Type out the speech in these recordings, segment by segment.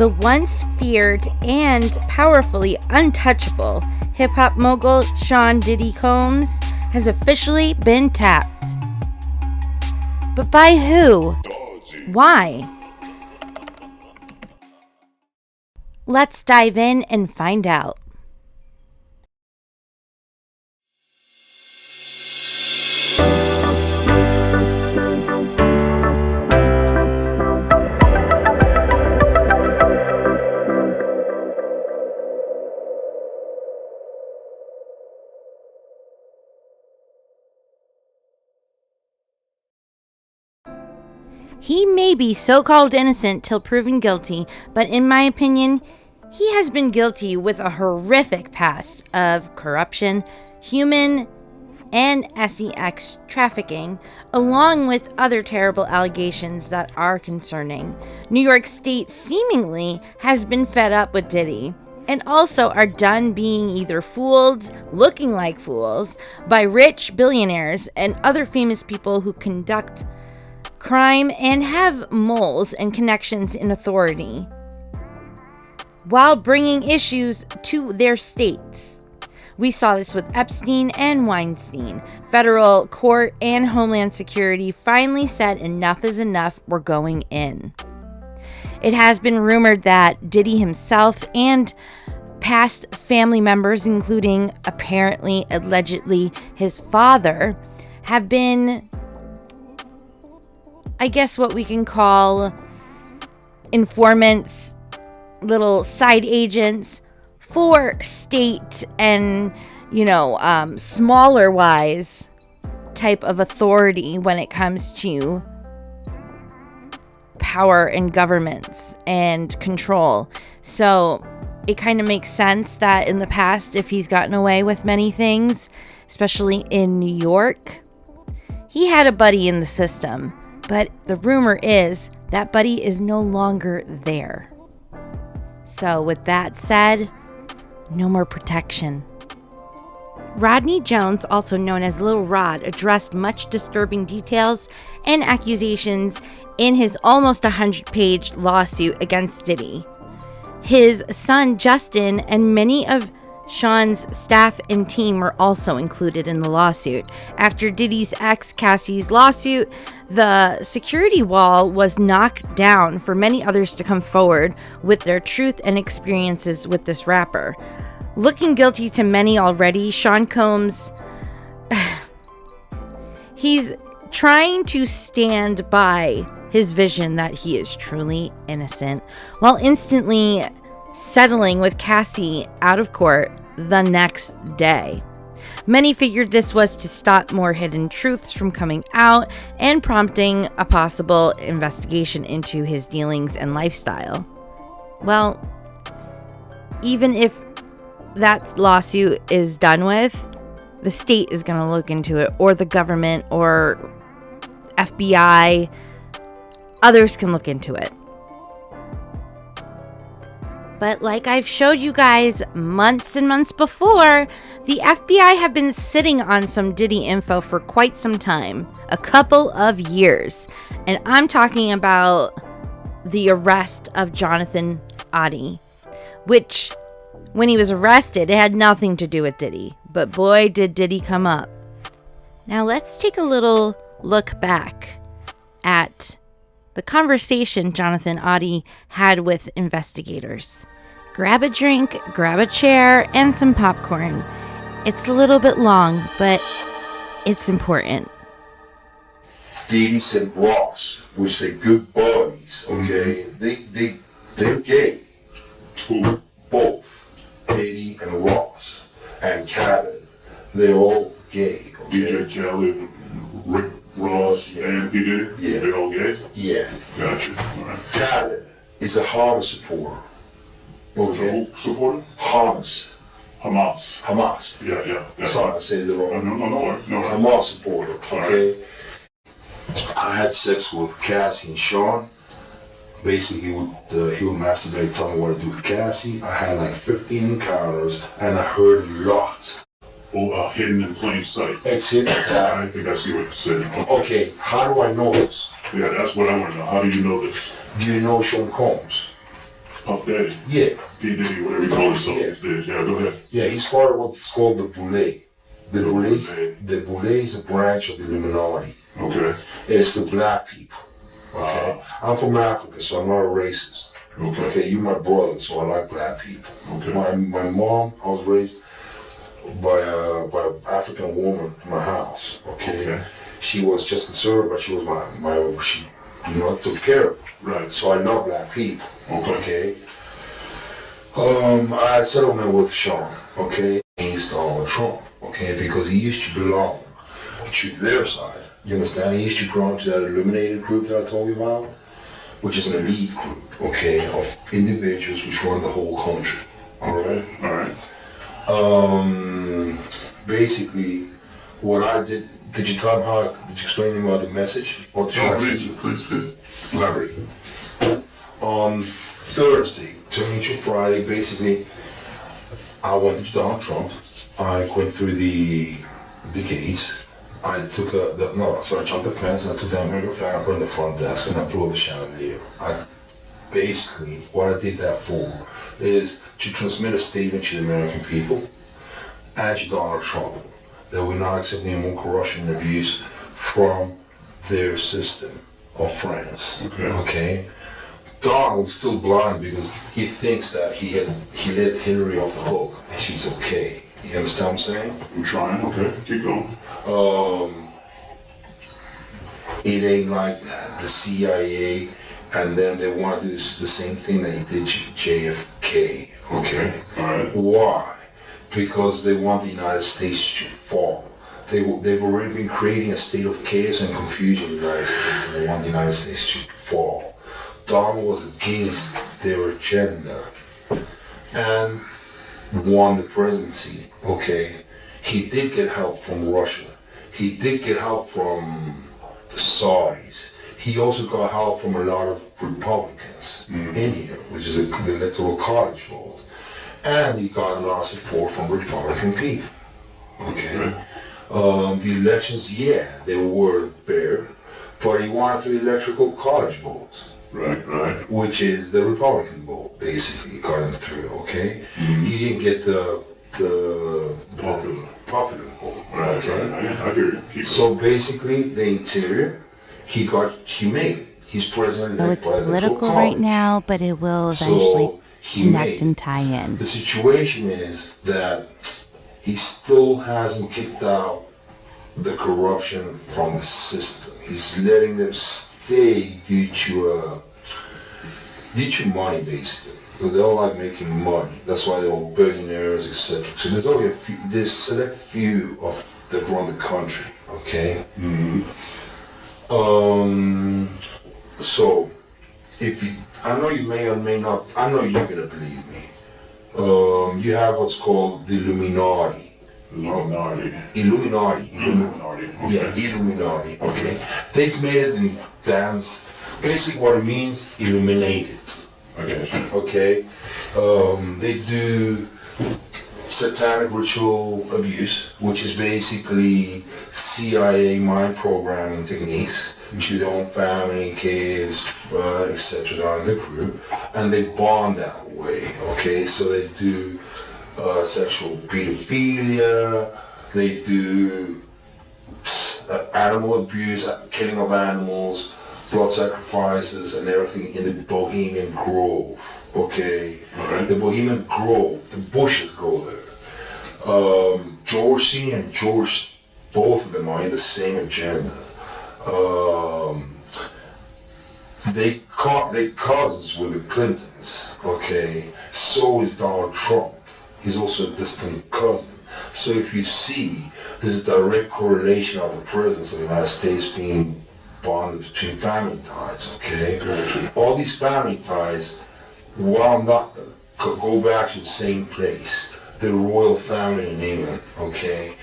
The once feared and powerfully untouchable hip-hop mogul Sean Diddy Combs has officially been tapped. But by who? Why? Let's dive in and find out. He may be so-called innocent till proven guilty, but in my opinion, he has been guilty with a horrific past of corruption, human and sex trafficking, along with other terrible allegations that are concerning. New York State seemingly has been fed up with Diddy, and also are done being either fooled, looking like fools, by rich billionaires and other famous people who conduct crime and have moles and connections in authority, while bringing issues to their states. We saw this with Epstein and Weinstein. Federal court and Homeland Security finally said enough is enough, we're going in. It has been rumored that Diddy himself and past family members, including apparently, allegedly, his father, have been, I guess, what we can call informants, little side agents for state and, smaller wise type of authority when it comes to power and governments and control. So it kind of makes sense that in the past, if he's gotten away with many things, especially in New York, he had a buddy in the system. But the rumor is that buddy is no longer there. So with that said, no more protection. Rodney Jones, also known as Little Rod, addressed much disturbing details and accusations in his almost 100-page lawsuit against Diddy. His son Justin and many of Sean's staff and team were also included in the lawsuit. After Diddy's ex Cassie's lawsuit, the security wall was knocked down for many others to come forward with their truth and experiences with this rapper. Looking guilty to many already, Sean Combs, he's trying to stand by his vision that he is truly innocent, while instantly settling with Cassie out of court the next day. Many figured this was to stop more hidden truths from coming out and prompting a possible investigation into his dealings and lifestyle. Well, even if that lawsuit is done with, the state is going to look into it, or the government, or FBI. Others can look into it. But like I've showed you guys months and months before, the FBI have been sitting on some Diddy info for quite some time, a couple of years. And I'm talking about the arrest of Jonathan Oddi, which, when he was arrested, it had nothing to do with Diddy. But boy, did Diddy come up. Now let's take a little look back at the conversation Jonathan Oddi had with investigators. Grab a drink, grab a chair, and some popcorn. It's a little bit long, but it's important. Diddy and Ross, which they're good buddies, okay? They're gay. Who? Both. Diddy and Ross. And Kevin. They're all gay, okay? DJ Kelly, Rick Ross, and P.Diddy? Yeah. They're all gay? Yeah. Gotcha. All right. Kevin is a Hamas supporter. Okay? Who supporter? Hamas. Hamas. Yeah. Sorry, I said it wrong. No. Hamas supporter, okay? I had sex with Cassie and Sean. Basically, he would masturbate, tell me what to do with Cassie. I had like 15 encounters, and I heard lots. Hidden in plain sight. It's hidden. I think I see what you said. Okay, how do I know this? Yeah, that's what I want to know. How do you know this? Do you know Sean Combs? Puff Daddy. Yeah. P.Diddy, whatever you call himself these days. Yeah, go ahead. Yeah, he's part of what's called the Boule. The Boule. Boule is a branch of the Illuminati. Okay. It's the black people. Okay. I'm from Africa, so I'm not a racist. Okay. Okay, you're my brother, so I like black people. Okay. My mom, I was raised by an African woman in my house. Okay. She was just a servant, but she was she took care of me. Right. So I love black people. Okay. I had settlement with Sean. Okay. Against Donald Trump. Okay, because he used to belong to their side. You understand? He used to belong to that illuminated group that I told you about, which is an elite group, okay, of individuals which run the whole country. Alright? Alright. Basically, what I did you tell him did you explain to him about the message? Or Please. Elaborate. On Thursday, turning to Friday, basically, I went to Donald Trump. I went through the gates. I took I jumped the fence and I took the American flag, I put it in the front desk and I blew up the chandelier. Basically, what I did that for is to transmit a statement to the American people and to Donald Trump that we're not accepting any more corruption and abuse from their system of France. Okay? Donald's still blind because he thinks that he let Hillary off the hook and she's okay. You understand what I'm saying? I'm trying. Okay. Keep going. It ain't like that. The CIA, and then they want to do the same thing that he did to JFK. Okay? Alright. Why? Because they want the United States to fall. They've already been creating a state of chaos and confusion in the United States, and they want the United States to fall. Donald was against their agenda and won the presidency. Okay? He did get help from Russia. He did get help from the Saudis. He also got help from a lot of Republicans in here, which is the electoral college vote. And he got a lot of support from Republican people. Okay? The elections, they were fair, but he wanted the electoral college vote. Right. Which is the Republican vote, basically, got him through, okay? He didn't get the popular vote, okay? I hear you. So basically, the interior, he made it. He's president. So it's political right now, but it will eventually connect and tie in. The situation is that he still hasn't kicked out the corruption from the system. He's letting them stay due to money, basically. Because they all like making money. That's why they're all billionaires, etc. So there's only there's select few of that run the country, okay? So, I know you may or may not, I know you're gonna believe me. You have what's called the Illuminati. Illuminati. Okay. Yeah, Illuminati, okay. They've made it in dance. Basically what it means, illuminated. Okay. They do satanic ritual abuse, which is basically CIA mind programming techniques to their own family, kids, etc. in the crew, and they bond that way. Okay, so they do sexual pedophilia, they do animal abuse, killing of animals, blood sacrifices, and everything in the Bohemian Grove. Okay, the Bohemian Grove, the Bushes go there. George Senior and George, both of them are in the same agenda. They cousins with the Clintons. Okay, so is Donald Trump. He's also a distant cousin. So if you see, there's a direct correlation of the presence of the United States being bonded between family ties, okay? All these family ties wound up, could go back to the same place, the royal family in England, okay?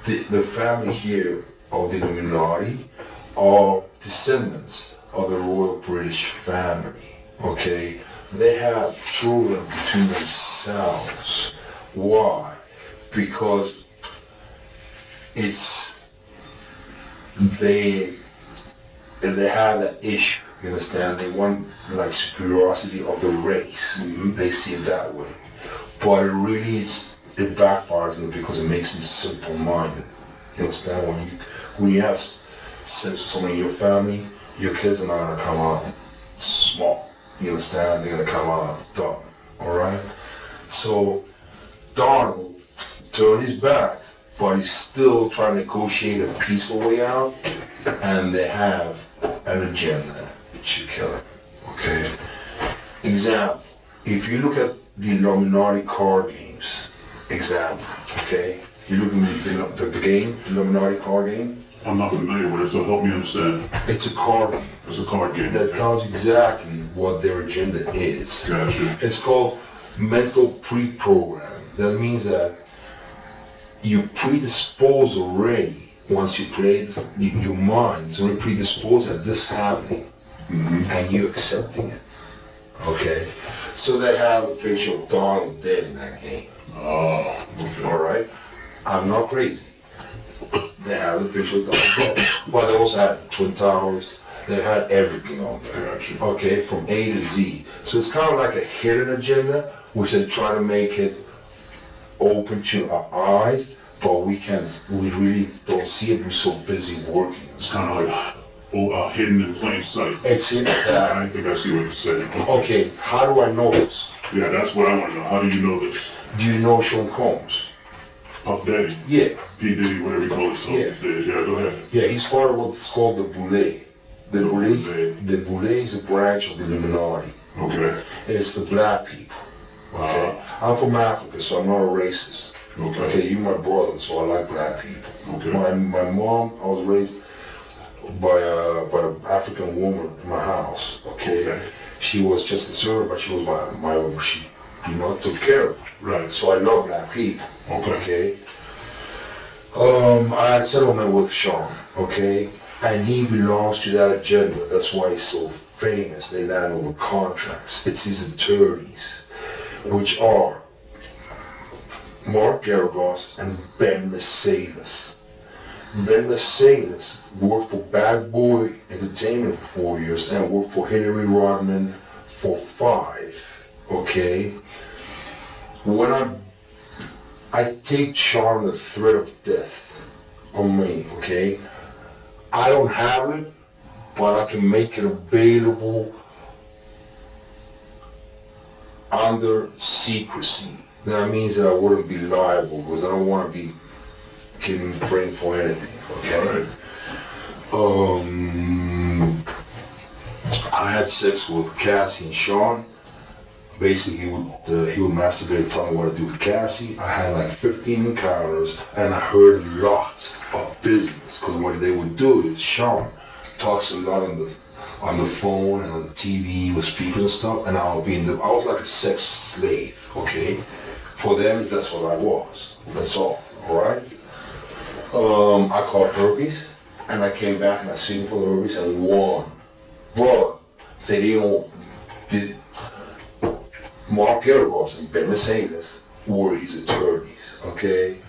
The family here of the Illuminati are descendants of the royal British family, okay? They have children between themselves. Why? Because they have that issue You understand? They want like superiority of the race. They see it that way. But it really it backfires on them because it makes them simple-minded. You understand? When you have sex with someone in your family, your kids are not gonna come out small. You understand? They're gonna come out dumb. Alright? So Donald turned his back, but he's still trying to negotiate a peaceful way out, and they have an agenda to kill him. Okay? Example, if you look at the Illuminati card games, example, okay? You look at the game, the Illuminati card game. I'm not familiar with it, so help me understand. It's a card game. It's a card game. That tells exactly what their agenda is. Gotcha. It's called mental pre-program. That means that you predispose already. Once you play this, your mind's already predisposed at this happening, and you accepting it. Okay? So they have a picture of Donald dead in that game. Oh, okay. Alright? I'm not crazy. They have a picture of Donald dead. But they also had the Twin Towers. They had everything on there. Gotcha. Okay? From A to Z. So it's kind of like a hidden agenda, which they try to make it open to our eyes, but we really don't see it. We're so busy working. It's kind of like hidden in plain sight. It's in that. I think I see what you're saying. Okay, how do I know this? Yeah, that's what I want to know. How do you know this? Do you know Sean Combs? Puff Daddy? Yeah. P.Diddy, whatever you call himself these days. Yeah, go ahead. Yeah, he's part of what's called the Boule. The Boule is a branch of the Illuminati. Okay. It's the black people. Okay. I'm from Africa, so I'm not a racist. Okay, you're my brother, so I like black people. Okay. My mom, I was raised by an African woman in my house. Okay. She was just a servant, but she was she took care of me. Right. So I love black people. Okay. I had settlement with Sean. Okay. And he belongs to that agenda. That's why he's so famous. They land all the contracts. It's his attorneys, which are Mark Garagos and Ben Mercedes. Ben Mercedes worked for Bad Boy Entertainment for 4 years and worked for Hillary Rodman for 5. Okay? When I take Sean the threat of death on me, okay? I don't have it, but I can make it available under secrecy. That means that I wouldn't be liable because I don't want to be getting framed for anything, okay? I had sex with Cassie and Sean. Basically, he would masturbate and tell me what to do with Cassie. I had like 15 encounters, and I heard a lot of business. Because what they would do is Sean talks a lot on the phone and on the TV with speakers and stuff, and I was like a sex slave, okay? For them, that's what I was. That's all right? I caught herpes, and I came back and I sued for the herpes and won. But they did. Mark Garagos and Ben Mercedes were his attorneys, okay?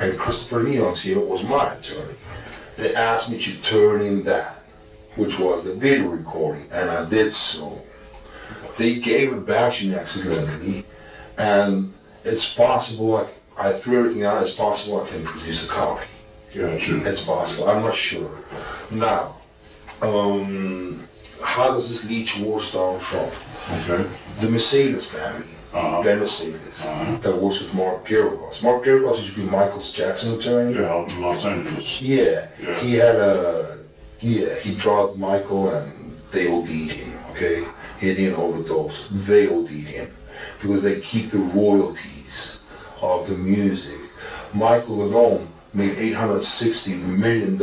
And Christopher Leon's here was my attorney. They asked me to turn in that, which was the video recording, and I did so. They gave it back to me accidentally, and it's possible, I threw everything out, it's possible I can produce a copy. Yeah, sure. It's possible, I'm not sure. Now, how does this lead towards Donald Trump? Okay. The Mercedes family, Ben Mercedes, that works with Mark Garagos. Mark Garagos used to be Michael Jackson's attorney. Yeah, out in Los Angeles. Yeah. He drugged Michael and they OD'd him, okay? He didn't overdose. They OD'd him because they keep the royalties of the music. Michael alone made $860 million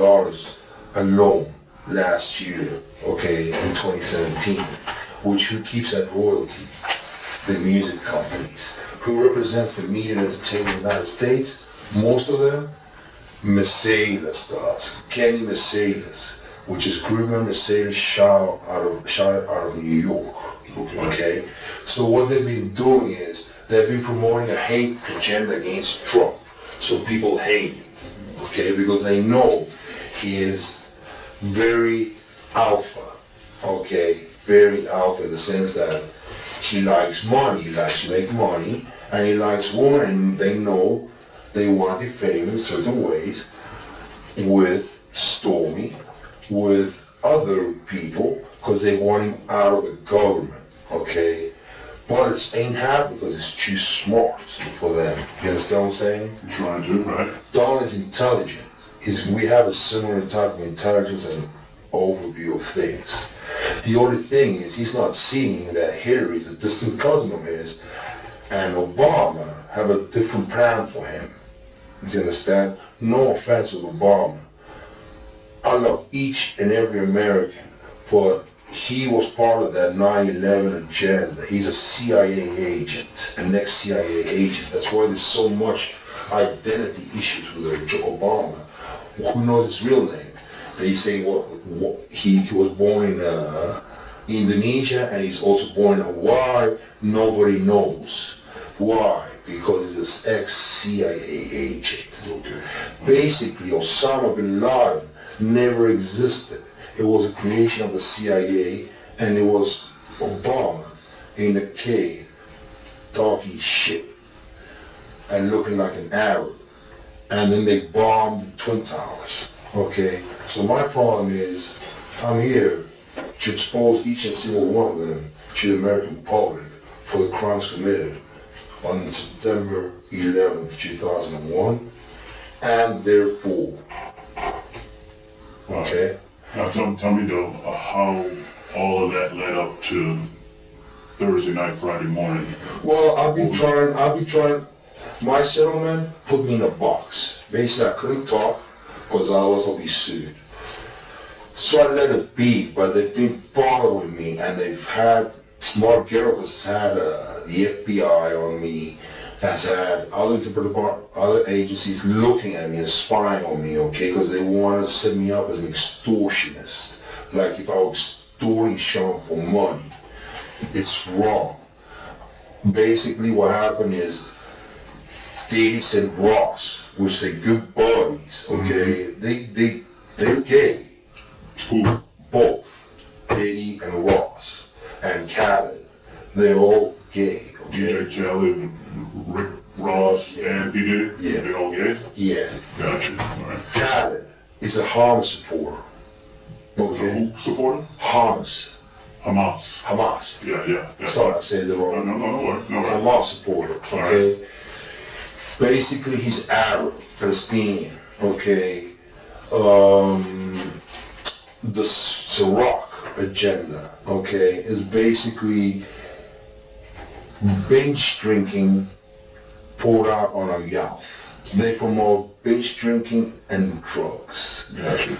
alone last year, okay, in 2017, which who keeps that royalty? The music companies. Who represents the media and entertainment in the United States? Most of them, Mercedes does. Kenny Mercedes, which is Greenman Mercedes shot out of New York. Okay? So what they've been doing is they've been promoting a hate agenda against Trump. So people hate him. Okay? Because they know he is very alpha. okay, very alpha in the sense that he likes money, he likes to make money, and he likes women, and they know they want to be famous in certain ways with Stormy, with other people, because they want him out of the government, okay? But it ain't happening because it's too smart for them. You understand what I'm saying? You're trying to, right? Don is intelligent. We have a similar type of intelligence and overview of things. The only thing is he's not seeing that Hillary is a distant cousin of his and Obama have a different plan for him. You understand? No offense with Obama. I love each and every American, but he was part of that 9/11 agenda. He's a CIA agent, an ex-CIA agent. That's why there's so much identity issues with Obama. Who knows his real name? They say he was born in Indonesia and he's also born in Hawaii. Nobody knows. Why? Because he's an ex-CIA agent. Okay. Basically, Osama bin Laden never existed. It was a creation of the CIA, and it was Obama in a cave talking shit and looking like an Arab. And then they bombed the Twin Towers. Okay? So my problem is, I'm here to expose each and single one of them to the American public for the crimes committed on September 11th, 2001, and therefore. Okay? Now tell me though, how all of that led up to Thursday night, Friday morning. Well, I've been trying, my settlement put me in a box. Basically, I couldn't talk because I was going to be sued. So I let it be, but they've been following me and they've had, Mark Garrett has had the FBI on me, has had other agencies looking at me and spying on me, okay, because they want to set me up as an extortionist. Like if I was extorting Sean for money. It's wrong. Basically what happened is P.Diddy and Ross, which they're good buddies, okay, they're gay. Who? Both. P.Diddy and Ross. And Khaled. They're all gay. Okay? DJ Khaled, Rick Ross, and P.Diddy? Yeah. They all gay? Yeah. Gotcha. All right. Khaled is a Hamas supporter. Okay? Who supporter? Hamas. Hamas. Yeah. Sorry, I said it wrong. No worries. Hamas supporter, okay? Right. Basically, he's Arab, Palestinian, okay? The Ciroc agenda, okay, is basically binge drinking poured out on a youth. They promote binge drinking and drugs. Gotcha.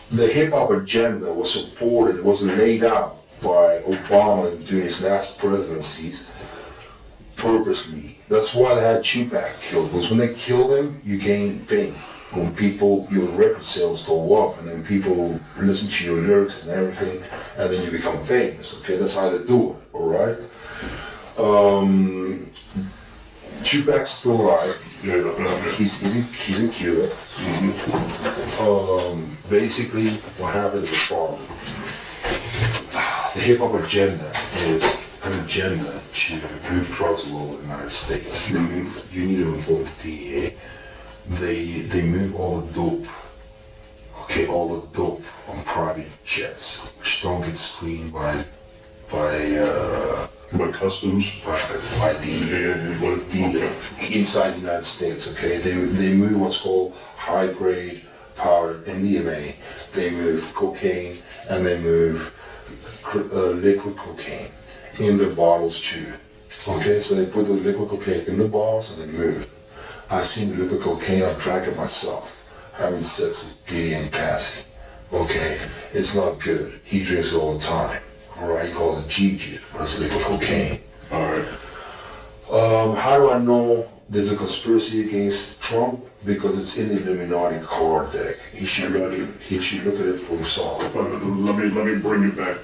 The hip-hop agenda was supported, was laid out by Obama during his last presidencies purposely. That's why they had Tupac killed, because when they killed him, you gain fame. When your record sales go up, and then people listen to your lyrics and everything, and then you become famous, okay? That's how they do it, all right? Tupac's still alive. Yeah. He's in Cuba. Basically, what happened is the following. The hip-hop agenda is an agenda to move drugs all over the United States. You need to involve the DEA. They move all the dope, all the dope on private jets, which don't get screened by customs, by the inside the United States. Okay, they move what's called high grade powder MDMA. They move cocaine and they move liquid cocaine in the bottles too. Okay, so they put the liquid cocaine in the bottles and they move. I've seen the liquid cocaine. I've drank it myself, having sex with Diddy and Cassie. Okay, it's not good. He drinks it all the time. Alright, he calls it G-Juice, but it's liquid cocaine. Alright. How do I know there's a conspiracy against Trump? Because it's in the Illuminati card deck. He should look at it for himself. Let me bring it back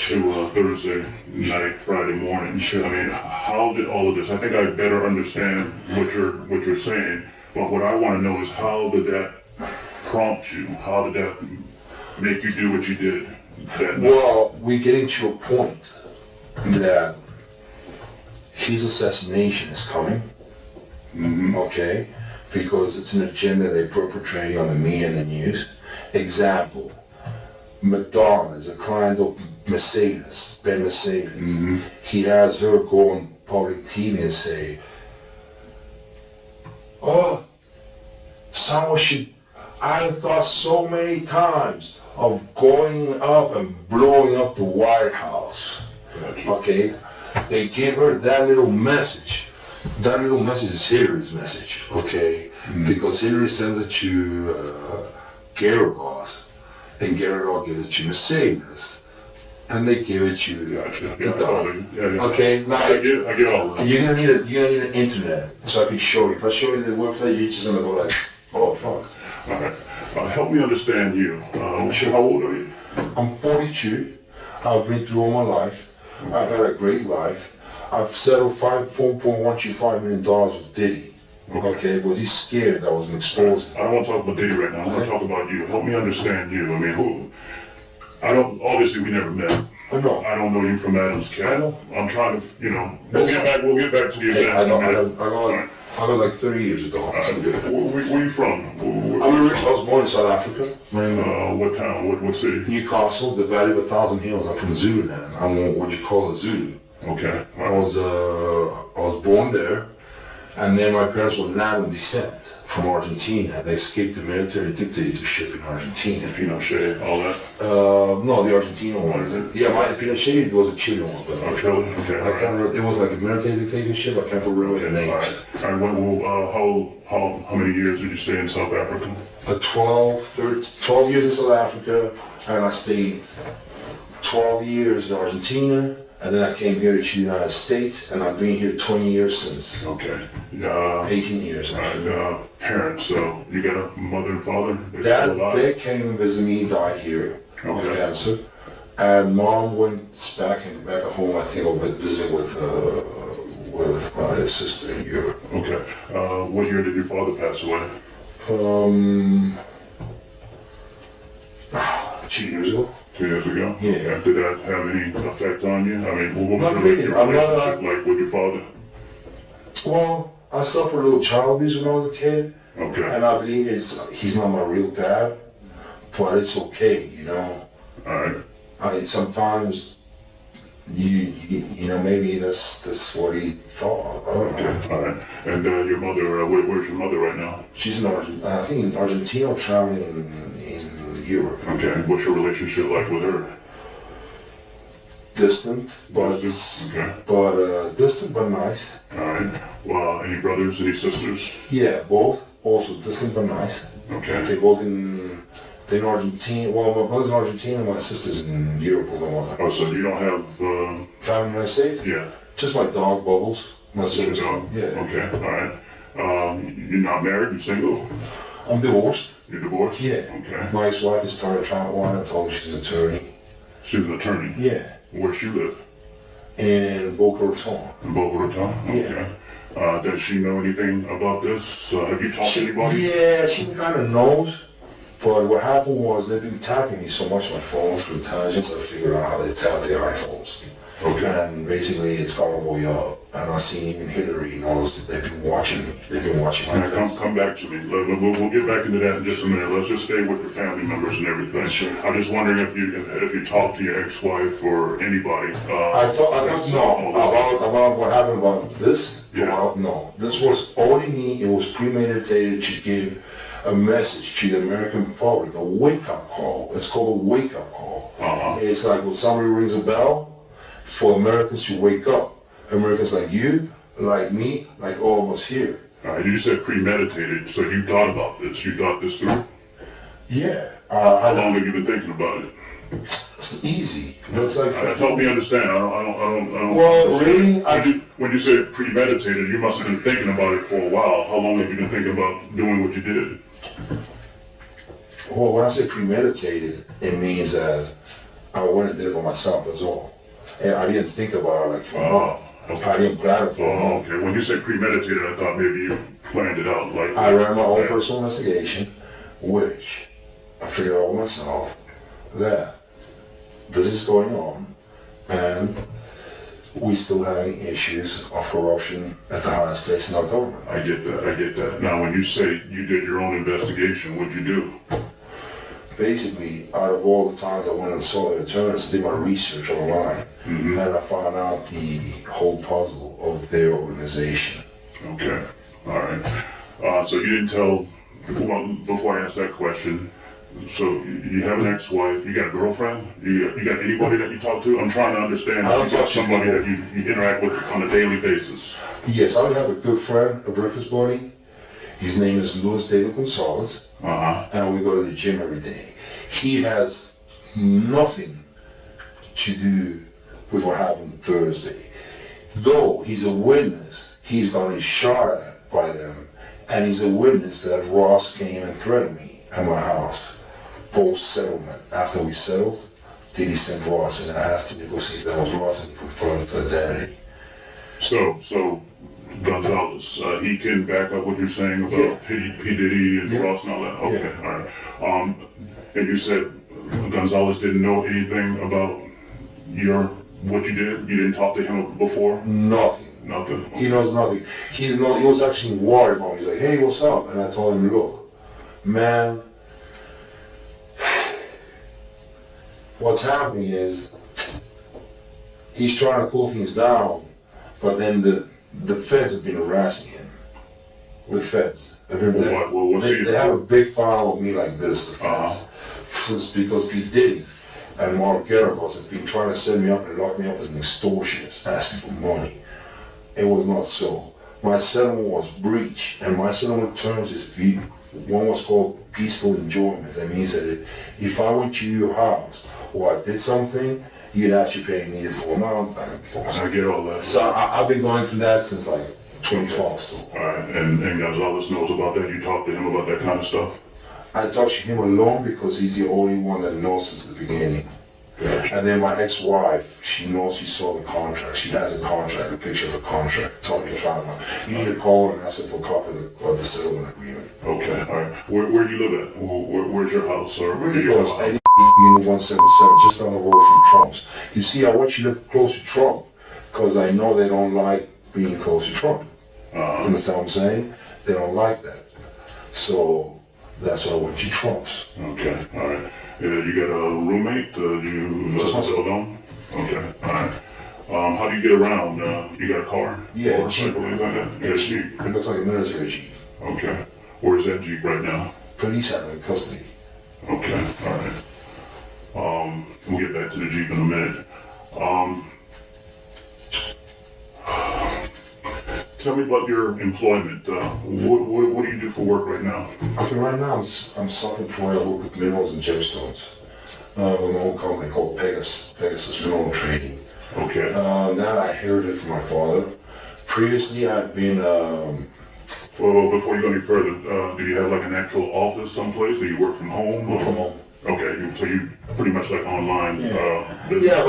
to Thursday night, Friday morning. Sure. I mean, how did all of this? I think I better understand what you're saying. But what I want to know is how did that prompt you? How did that make you do what you did that night? Well, we're getting to a point that his assassination is coming, okay? Because it's an agenda they're perpetrating on the media and the news. Example, Madonna is a client of Mercedes, Ben Mercedes. He has her go on public TV and say, oh, someone should, I thought so many times of going up and blowing up the White House. Okay? They gave her that little message. That little message is Hillary's message, okay? Because Hillary sends it to Gerard, and Gerard gives it to Mercedes, and they give it to okay? Now I get all of that. You're gonna need an internet so I can show you. If I show you the website, you're just gonna go like, oh fuck. All right. Help me understand you. How old are you? I'm 42. I've been through all my life. I've had a great life. I've settled $4.125 million with Diddy. Okay, but he's scared that I was gonna expose him. I don't want to talk about Diddy right now. I want to talk about you. Help me understand you. I mean, who? Obviously we never met. I know. I don't know you from Adam's Cat. I know. I'm trying to, we'll get back to the event. I got like 30 years of dog. Where you from? I was born in South Africa. What town? What city? Newcastle, the Valley of a Thousand Hills. I'm from Zululand. I'm what you call a Zulu. Okay. I was born there, and then my parents were Latin descent from Argentina. They escaped the military dictatorship in Argentina. Pinochet, all that? No, the Argentina one. Yeah, my Pinochet was a Chilean one, but okay. I can't remember. It was like a military dictatorship. I can't remember the names. All right. How many years did you stay in South Africa? 12 years in South Africa, and I stayed 12 years in Argentina. And then I came here to the United States, and I've been here 20 years since. Okay. 18 years. Parents, so you got a mother and father? They came and visited me, died here of cancer. And mom went back at home, I think, over visiting with my sister in Europe. Okay. What year did your father pass away? 2 years ago. 2 years ago? Yeah. Okay. Did that have any effect on you? I mean, what was really. your relationship like with your father? Well, I suffered a little child abuse when I was a kid. Okay. And I believe he's not my real dad, but it's okay, All right. Sometimes, maybe that's what he thought. I don't know. All right. And your mother, where's your mother right now? She's I think in Argentina, traveling in Europe. Okay. What's your relationship like with her? Distant, but distant but nice. All right. Well, any brothers, any sisters? Yeah, both. Also distant but nice. Okay. They both in Argentina. Well, my brother's in Argentina, my sister's in Europe. Oh, so you don't have family in the United States? Yeah. Just my dog Bubbles. My sister's dog. Yeah. Okay. All right. You're not married. You're single. I'm divorced. You're divorced? Yeah. Okay. My ex-wife is started trying one. I told her she's an attorney. She's an attorney? Yeah. Where she live? In Boca Raton. In Boca Raton? Okay. Yeah. Does she know anything about this? Have you talked to anybody? Yeah, she kind of knows. But what happened was they've been tapping me so much on my phone through intelligence. I figured out how they tap their iPhones. Okay. And basically it's gone all the way up. And I seen even Hillary and all this. They've been watching me. They've been watching my come back to me. We'll get back into that in just a minute. Let's just stay with your family members and everything. Sure. I'm just wondering if you talked to your ex-wife or anybody. I thought no about what happened about this. Yeah. No, this was only me. It was premeditated to give a message to the American public, a wake-up call. It's called a wake-up call. It's like when somebody rings a bell for Americans to wake up. Americans like you, like me, like all of us here. You said premeditated, so you thought about this. You thought this through? Yeah. How long have you been thinking about it? It's easy. It's like help me understand. I don't. Well, really, when you said premeditated, you must have been thinking about it for a while. How long have you been thinking about doing what you did? Well, when I say premeditated, it means that I went and did it by myself. That's all. And I didn't think about it I didn't plan it for okay. When you said premeditated, I thought maybe you planned it out. I ran my own personal investigation, which I figured out myself. that this is going on, and we still having issues of corruption at the highest place in our government. I get that. Now, when you say you did your own investigation, what'd you do? Basically, out of all the times I went and saw the attorneys, did my research online, and I found out the whole puzzle of their organization. Okay, all right. So you didn't tell, well, before I ask that question, so you have an ex-wife, you got a girlfriend, you got anybody that you talk to? I'm trying to understand if you got somebody that you interact with on a daily basis. Yes, I would have a good friend, a breakfast buddy. His name is Luis David Gonzalez, and we go to the gym every day. He has nothing to do with what happened Thursday. Though he's a witness, he's going to be shot at by them, and he's a witness that Ross came and threatened me at my house. Post-settlement, after we settled, Diddy sent Ross and asked him to go see if that was Ross, and he confirmed his identity. So Gonzalez, he can back up what you're saying about P.Diddy and Ross and all that? Okay, all right. And you said Gonzalez didn't know anything about what you did? You didn't talk to him before? Nothing. Nothing? He knows nothing. He was actually worried about me. He's like, hey, what's up? And I told him, look, man, what's happening is he's trying to pull things down, but then the feds have been harassing him. The feds. They have a big file of me like this, the feds. Since because P.Diddy and Mark Garagos have been trying to set me up and lock me up as an extortionist, asking for money. It was not so. My settlement was breached, and my settlement terms is one was called peaceful enjoyment. That means that if I went to your house or I did something, you'd actually pay me the full amount. I get all that. So I've been going through that since like 2012. So. All right, and Gonzalez knows about that? You talk to him about that kind of stuff? I talk to him alone because he's the only one that knows since the beginning. And then my ex-wife, she knows, she saw the contract. She has a contract, a picture of the contract. Told me to find one. You need to call her and ask her for a copy of the settlement agreement. Okay, all right. Where do you live at? Where's your house? Or Really close. Unit 177, just down the road from Trump's. You see, I want you to live close to Trump because I know they don't like being close to Trump. You understand what I'm saying? They don't like that. So that's why I went to Trump's. Okay, all right. You got a roommate? You live alone? Okay, all right. How do you get around? You got a car? Yeah, or Jeep. Like that? You got a Jeep? It looks like a military Jeep. Okay. Where's that Jeep right now? Police have it in custody. Okay, all right. We'll get back to the Jeep in a minute. Tell me about your employment. What do you do for work right now? Okay, right now I'm self-employed. I work with minerals and gemstones. With my own company called Pegasus Mineral Trading. Okay. That I inherited from my father. Previously, I've been. Well, before you go any further, do you have like an actual office someplace? Do you work from home? Work from home. Okay, so you pretty much like online business. Yeah,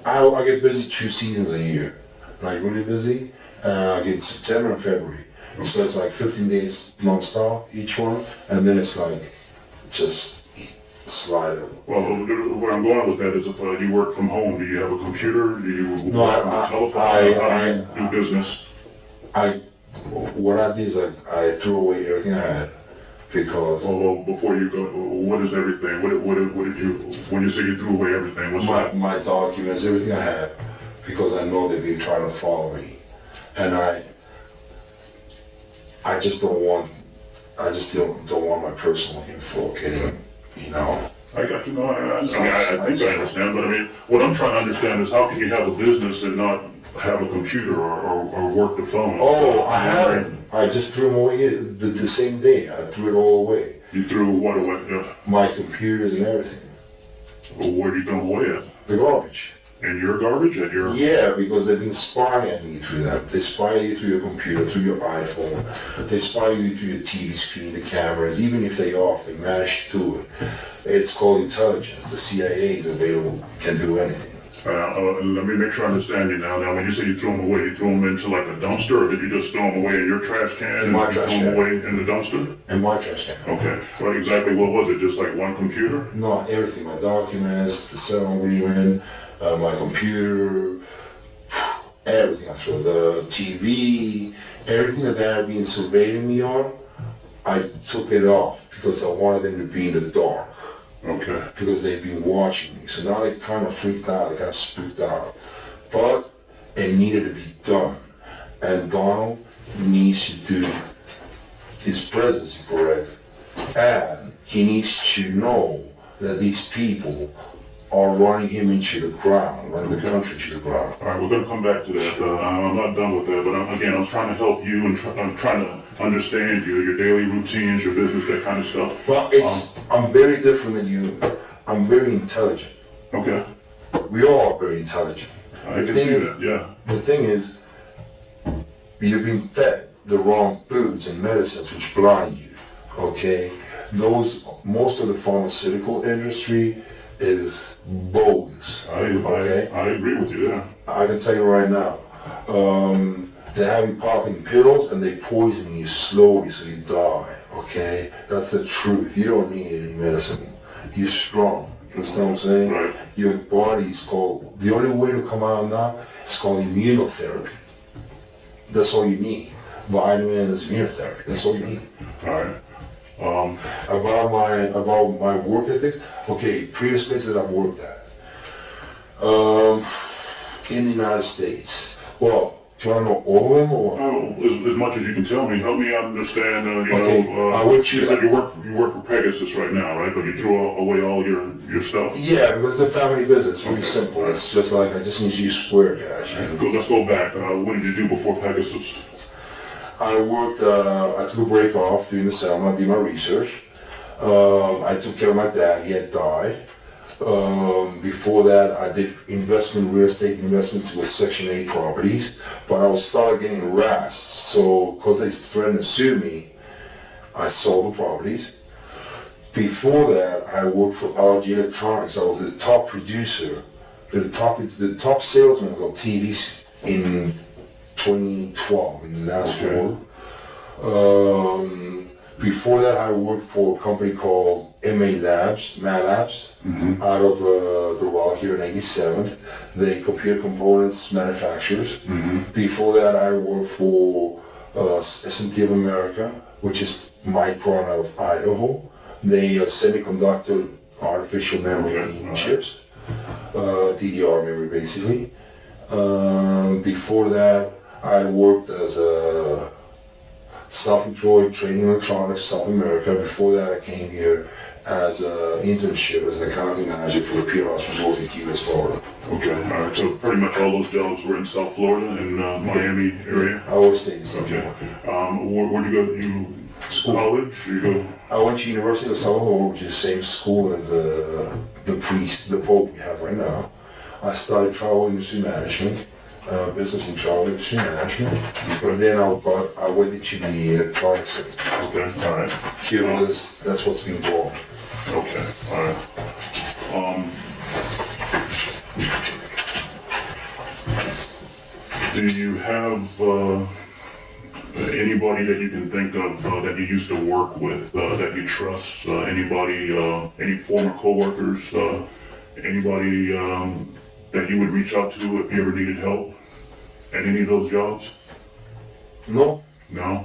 but I get busy 2 seasons a year. Like really busy. I get September and February. So it's like 15 days non-stop each one, and then it's like just slide it. Well, where I'm going with that is if you work from home, do you have a computer? Do you have a telephone? How do you do business? What I did is I threw away everything I had because... Well, before you go, what is everything? What did you, when you say you threw away everything, what's that? My documents, everything I had, because I know they've been trying to follow me. And I just don't want my personal info getting, I got you. No, I think I understand, but I mean, what I'm trying to understand is how can you have a business and not have a computer or work the phone? Oh, I haven't. I just threw them away the same day. I threw it all away. You threw what away? My computers and everything. Well, where do you throw them away at? The garbage. And your garbage? Yeah, because they've been spying at me through that. They spy you through your computer, through your iPhone. They spy you through your TV screen, the cameras. Even if they're off, they manage to do it. It's called intelligence. The CIA is available, can do anything. Let me make sure I understand you now. Now, when you say you threw them away, you threw them into like a dumpster, or did you just throw them away in your trash can and my throw trash them can. away in the dumpster? In my trash can. Okay. So exactly what was it? Just like one computer? No, everything. My documents, the settlement agreement, my computer, everything. Actually, the TV, everything that they had been surveying me on, I took it off because I wanted them to be in the dark. Okay. Because they've been watching me. So now they kind of freaked out, they got spooked out. But it needed to be done. And Donald needs to do his presidency correct. And he needs to know that these people are running him into the ground, running the country into the ground. All right, we're going to come back to that. I'm not done with that, but I'm trying to help you and I'm trying to understand you, your daily routines, your business, that kind of stuff. Well, I'm very different than you. I'm very intelligent. Okay. We all are very intelligent. I can see that, yeah. The thing is, you've been fed the wrong foods and medicines which blind you, okay? Most of the pharmaceutical industry is bogus, okay? I agree with you, yeah. I can tell you right now, they have you popping pills and they poison you slowly so you die, okay? That's the truth. You don't need any medicine. You're strong. You understand what I'm saying? Right. Your body's called, the only way to come out now is called immunotherapy. That's all you need. Vitamins, immunotherapy. That's all you need. All right. About my work ethics, okay, previous places I've worked at. In the United States. Well, do you want to know all of them or what? Oh, as much as you can tell me. Help me understand, I would choose. You said you work for Pegasus right now, right? But you throw away all your stuff? Yeah, because it's a family business. It's very simple. It's just like, I just need to use Square Cash. Let's go back. What did you do before Pegasus? I worked, I took a break off during the summer, I did my research. I took care of my dad, he had died. Before that, I did real estate investments with Section 8 properties, but I started getting harassed. So, because they threatened to sue me, I sold the properties. Before that, I worked for LG Electronics. I was the top producer, the top salesman of TVs in 2012, in the last quarter. Before that, I worked for a company called MA Labs, out of the Raw here in 87th. They computer components manufacturers. Before that, I worked for S&T of America, which is Micron out of Idaho. They semiconductor artificial memory chips, DDR memory basically. Before that, I worked as a self-employed trading electronics, South America. Before that, I came here as an internship as an accounting manager for the P.Diddy Resort in Key West, Florida. Okay, all right. So pretty much all those jobs were in South Florida, in Miami area. I always stayed in South Florida. Where'd you go? You college? You go? I went to University of Salvador, which is the same school as the Pope we have right now. I started travel industry management. Business and travel industry management, but then I went into the electronics sector. Okay, all right. Here that's what's been going. Okay, all right. Do you have anybody that you can think of that you used to work with, that you trust? Anybody, any former coworkers? Anybody that you would reach out to if you ever needed help at any of those jobs? No. No?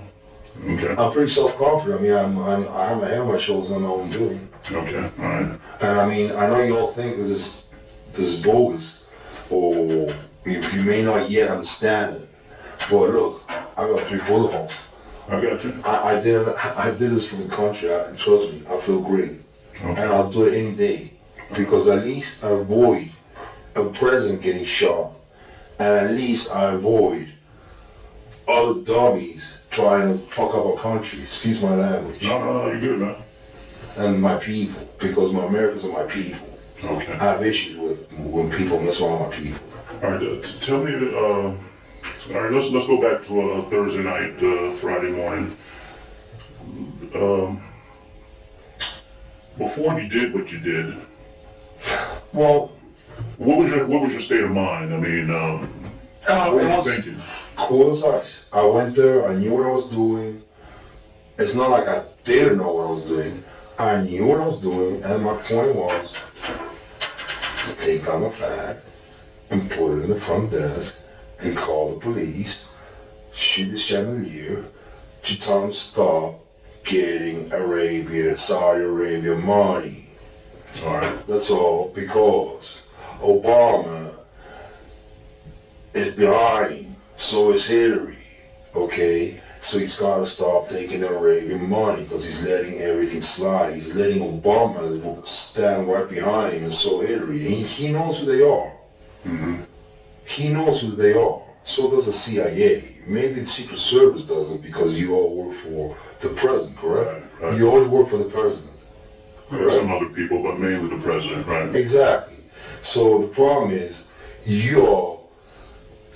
Okay. I'm pretty self-confident. I mean, I have my head on my shoulders and I know what I'm doing. Okay, all right. And I mean, I know you all think this is bogus, or you may not yet understand it, but look, I got 3 bullet holes. I got you. I did this for the country, and trust me, I feel great. Okay. And I'll do it any day, because at least I avoid a president getting shot, and at least I avoid other dummies trying to fuck up our country. Excuse my language. No, you're good, man. And my people, because my Americans are my people. Okay. I have issues with when people mess around my people. All right, tell me, all right, let's go back to Thursday night, Friday morning. Before you did what you did. Well, What was your state of mind? I mean, what were you thinking? Cool as ice. I went there, I knew what I was doing. It's not like I didn't know what I was doing. I knew what I was doing, and my point was to take down the flag and put it in the front desk and call the police, shoot the chandelier, to tell them to stop getting Saudi Arabia money. Alright. That's all, because Obama is behind him, so is Hillary, okay? So he's got to stop taking the Arabian money because he's letting everything slide. He's letting Obama stand right behind him, and so Hillary. And he knows who they are. Mm-hmm. He knows who they are. So does the CIA. Maybe the Secret Service doesn't because you all work for the president, correct? Right. You all work for the president. Correct? Some other people, but mainly the president, right? Exactly. So the problem is, you're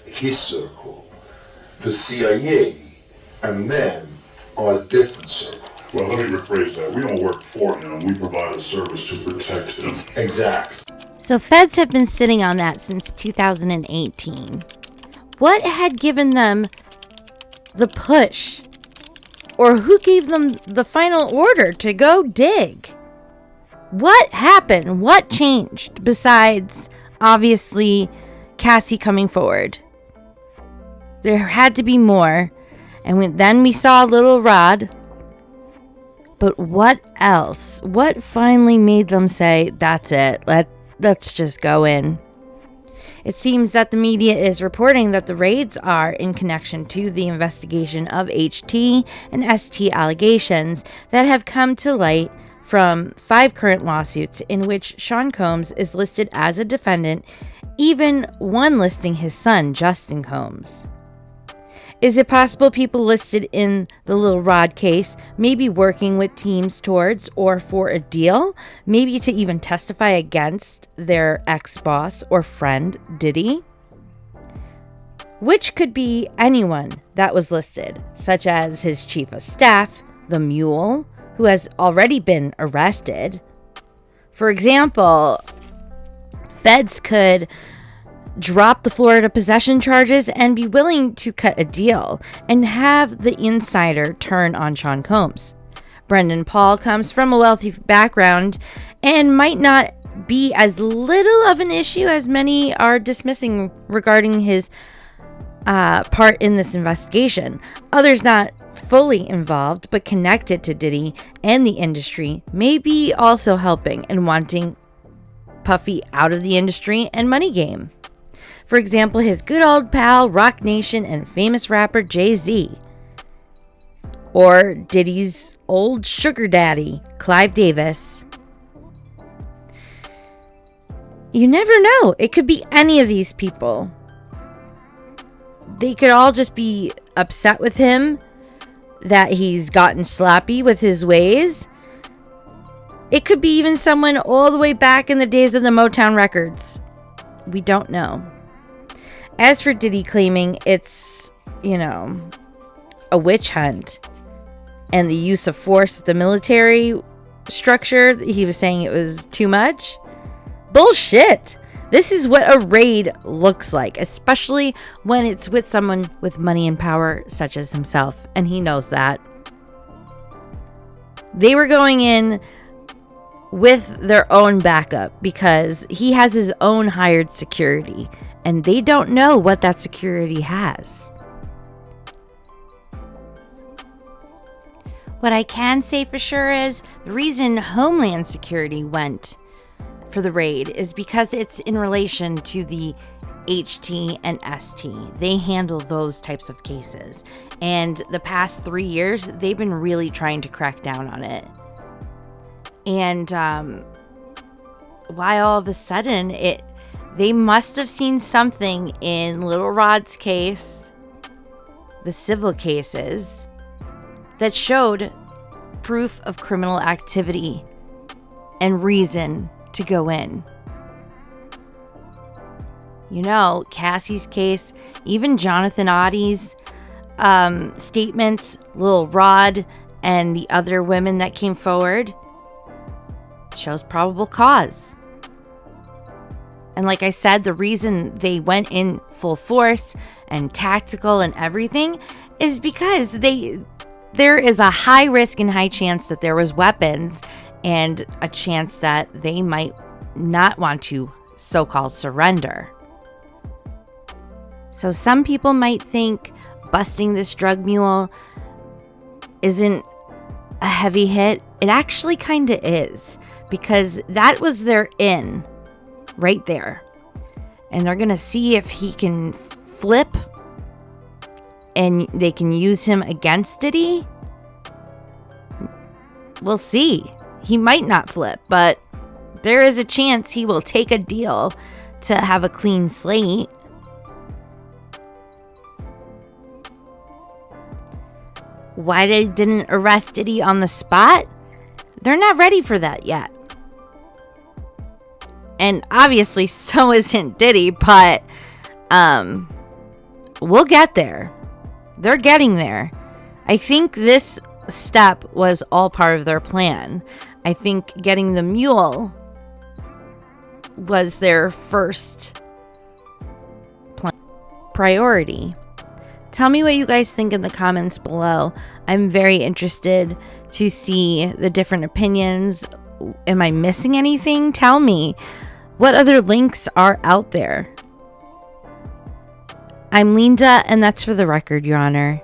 his circle, the CIA, and men are a different circle. Well, let me rephrase that. We don't work for him. We provide a service to protect him. Exactly. So feds have been sitting on that since 2018. What had given them the push? Or who gave them the final order to go dig? What happened? What changed besides, obviously, Cassie coming forward? There had to be more. And then we saw Little Rod. But what else? What finally made them say, that's it, let's just go in? It seems that the media is reporting that the raids are in connection to the investigation of HT and ST allegations that have come to light from 5 current lawsuits in which Sean Combs is listed as a defendant, even one listing his son, Justin Combs. Is it possible people listed in the Little Rod case may be working with teams towards or for a deal, maybe to even testify against their ex-boss or friend, Diddy? Which could be anyone that was listed, such as his chief of staff, the Mule, who has already been arrested. For example, feds could drop the Florida possession charges and be willing to cut a deal and have the insider turn on Sean Combs. Brendan Paul comes from a wealthy background and might not be as little of an issue as many are dismissing regarding his part in this investigation. Others not fully involved but connected to Diddy and the industry may be also helping and wanting Puffy out of the industry and money game. For example, his good old pal, Rock Nation, and famous rapper Jay-Z. Or Diddy's old sugar daddy, Clive Davis. You never know. It could be any of these people. They could all just be upset with him that he's gotten sloppy with his ways. It could be even someone all the way back in the days of the Motown records. We don't know. As for Diddy claiming it's, a witch hunt and the use of force with the military structure, he was saying it was too much. Bullshit. This is what a raid looks like, especially when it's with someone with money and power such as himself, and he knows that. They were going in with their own backup because he has his own hired security. And they don't know what that security has. What I can say for sure is the reason Homeland Security went for the raid is because it's in relation to the HT and ST. They handle those types of cases. And the past 3 years, they've been really trying to crack down on it. And why all of a sudden they must have seen something in Little Rod's case, the civil cases, that showed proof of criminal activity and reason to go in. Cassie's case, even Jonathan Oddi's statements, Little Rod, and the other women that came forward, shows probable cause. And like I said, the reason they went in full force and tactical and everything is because there is a high risk and high chance that there was weapons and a chance that they might not want to so-called surrender. So some people might think busting this drug mule isn't a heavy hit. It actually kind of is, because that was their in right there. And they're going to see if he can flip and they can use him against Diddy. We'll see. He might not flip, but there is a chance he will take a deal to have a clean slate. Why they didn't arrest Diddy on the spot? They're not ready for that yet. And obviously so isn't Diddy, but we'll get there. They're getting there. I think this step was all part of their plan. I think getting the mule was their first priority. Tell me what you guys think in the comments below. I'm very interested to see the different opinions. Am I missing anything? Tell me. What other links are out there? I'm Leenda, and that's for the record, Your Honor.